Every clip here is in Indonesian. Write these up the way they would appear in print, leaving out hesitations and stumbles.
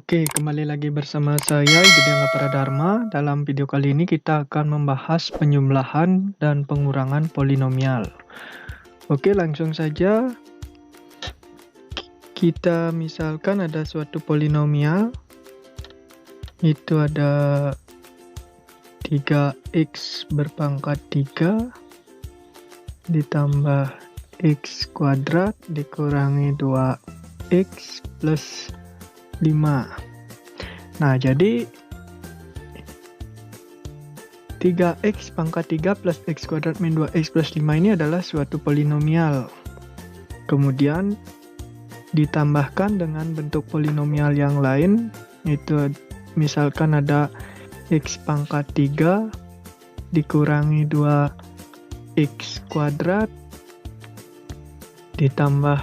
Oke, kembali lagi bersama saya Igede Pradharma. Dalam video kali ini kita akan membahas penjumlahan dan pengurangan polinomial. Oke, langsung saja. Kita misalkan ada suatu polinomial. Itu ada 3x berpangkat 3 ditambah x kuadrat dikurangi 2x plus 5. Nah, jadi 3x pangkat 3 plus x kuadrat min 2x plus 5 ini adalah suatu polinomial. Kemudian ditambahkan dengan bentuk polinomial yang lain, itu misalkan ada x pangkat 3 dikurangi 2x kuadrat ditambah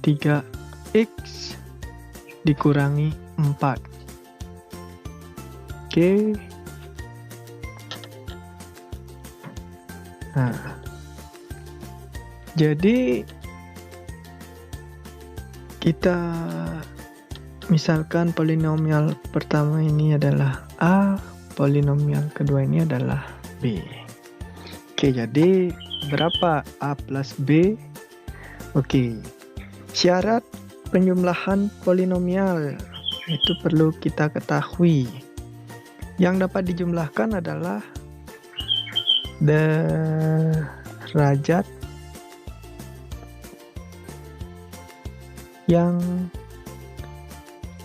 3x dikurangi 4. Oke. Nah, jadi kita misalkan polinomial pertama ini adalah A, polinomial kedua ini adalah B. Oke, jadi berapa A plus B? Oke, syarat penjumlahan polinomial itu perlu kita ketahui. Yang dapat dijumlahkan adalah derajat yang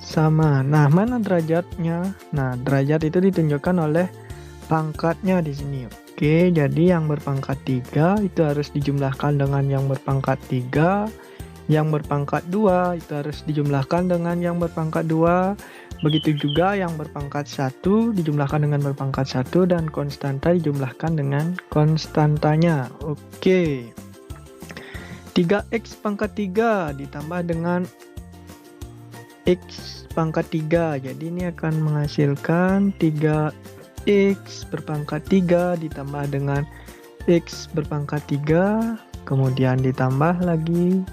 sama. Nah, mana derajatnya? Nah, derajat itu ditunjukkan oleh pangkatnya di sini. Oke, jadi yang berpangkat 3 itu harus dijumlahkan dengan yang berpangkat 3. Yang berpangkat 2 itu harus dijumlahkan dengan yang berpangkat 2. Begitu juga yang berpangkat 1 dijumlahkan dengan berpangkat 1 dan konstanta dijumlahkan dengan konstantanya. Oke. 3x pangkat 3 ditambah dengan x pangkat 3. Jadi ini akan menghasilkan 3x berpangkat 3 ditambah dengan x berpangkat 3. Kemudian ditambah lagi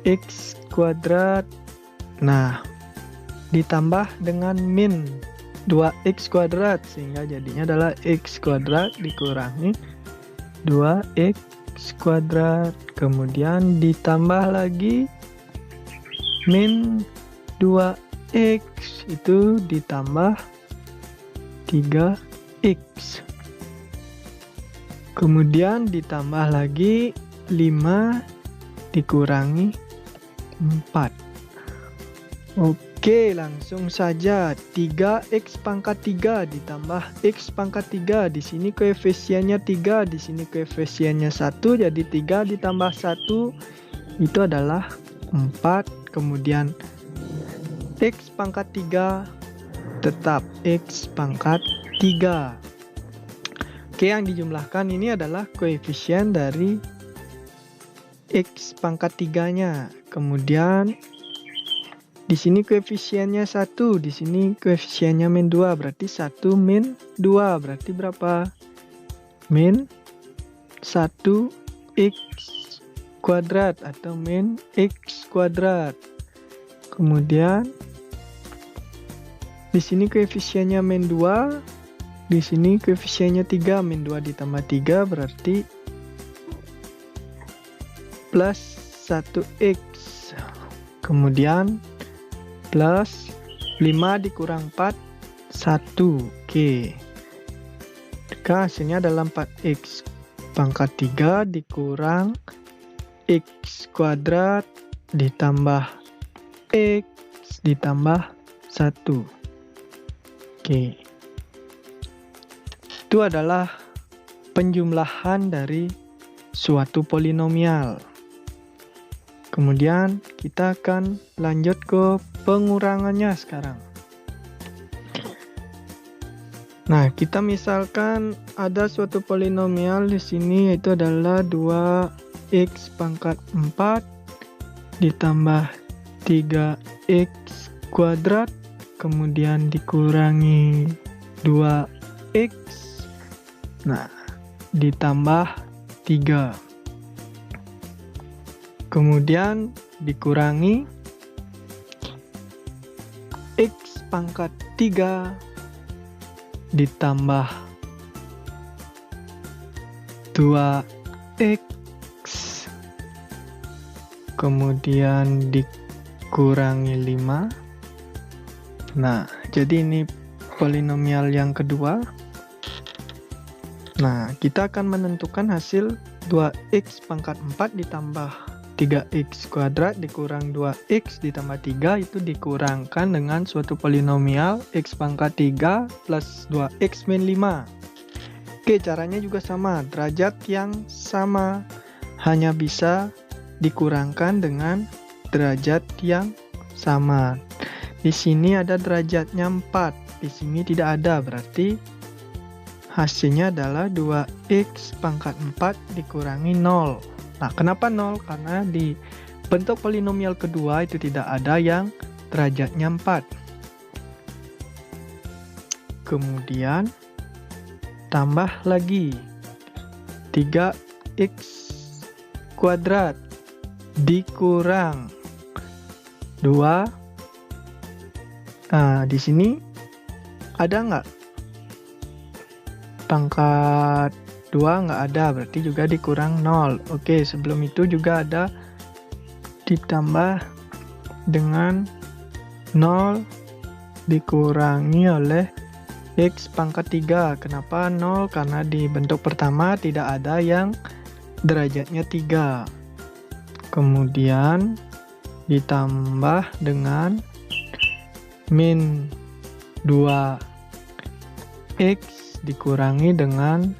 x kuadrat. Nah, ditambah dengan min 2x kuadrat sehingga jadinya adalah x kuadrat dikurangi 2x kuadrat. Kemudian ditambah lagi min 2x itu ditambah 3x. Kemudian ditambah lagi 5 dikurangi 4. Oke, langsung saja. 3x pangkat 3 ditambah x pangkat 3. Di sini koefisiennya 3, di sini koefisiennya 1. Jadi 3 ditambah 1 itu adalah 4. Kemudian x pangkat 3 tetap x pangkat 3. Oke, yang dijumlahkan ini adalah koefisien dari x pangkat 3-nya. Kemudian di sini koefisiennya 1, di sini koefisiennya min 2, berarti 1 min 2 berarti berapa? Min 1x kuadrat atau min x kuadrat. Kemudian di sini koefisiennya min 2, di sini koefisiennya 3, min 2 ditambah 3 berarti plus 1x. Kemudian plus 5 dikurang 4, 1. Oke. Maka hasilnya adalah 4x pangkat 3 dikurang x kuadrat ditambah x ditambah 1. Oke. Itu adalah penjumlahan dari suatu polinomial. Kemudian kita akan lanjut ke pengurangannya sekarang. Nah, kita misalkan ada suatu polinomial di sini yaitu adalah 2x pangkat 4 ditambah 3x kuadrat kemudian dikurangi 2x. Nah, ditambah 3. Kemudian dikurangi pangkat 3 ditambah 2x kemudian dikurangi 5. Nah, jadi ini polinomial yang kedua. Nah, kita akan menentukan hasil 2x pangkat 4 ditambah 3x kuadrat dikurang 2x ditambah 3 itu dikurangkan dengan suatu polinomial x pangkat 3 plus 2x min 5. Oke, caranya juga sama, derajat yang sama, hanya bisa dikurangkan dengan derajat yang sama. Di sini ada derajatnya 4, di sini tidak ada, berarti hasilnya adalah 2x pangkat 4 dikurangi 0. Nah, kenapa 0? Karena di bentuk polinomial kedua itu tidak ada yang derajatnya 4. Kemudian tambah lagi 3x kuadrat dikurang 2. Nah, di sini ada nggak? Pangkat 2 nggak ada, berarti juga dikurang 0. Oke, sebelum itu juga ada ditambah dengan 0 dikurangi oleh x pangkat 3. Kenapa 0? Karena di bentuk pertama tidak ada yang derajatnya 3. Kemudian ditambah dengan min 2x dikurangi dengan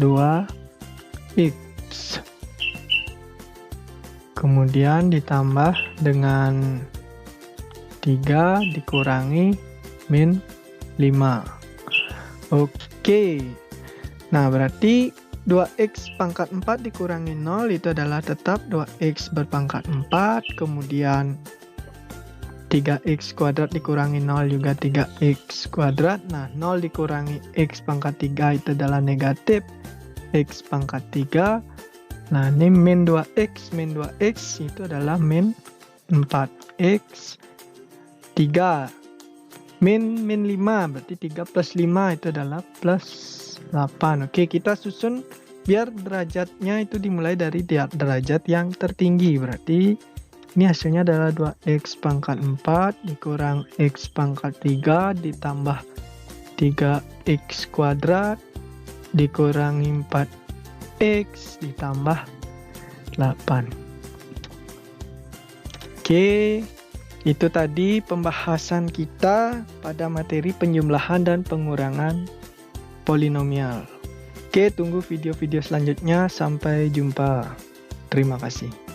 2x. Kemudian ditambah dengan 3 dikurangi min 5. Oke. Nah, berarti 2x pangkat 4 dikurangi 0 itu adalah tetap 2x berpangkat 4. Kemudian 3x kuadrat dikurangi 0 juga 3x kuadrat. Nah, 0 dikurangi x pangkat 3 itu adalah negatif x pangkat 3. Nah, ini min 2x. Min 2x itu adalah min 4x 3. Min 5, berarti 3 plus 5 itu adalah plus 8. Oke, kita susun biar derajatnya itu dimulai dari derajat yang tertinggi. Berarti ini hasilnya adalah 2x pangkat 4 dikurang x pangkat 3 ditambah 3x kuadrat dikurangi 4x ditambah 8. Oke, itu tadi pembahasan kita pada materi penjumlahan dan pengurangan polinomial. Oke, tunggu video-video selanjutnya. Sampai jumpa. Terima kasih.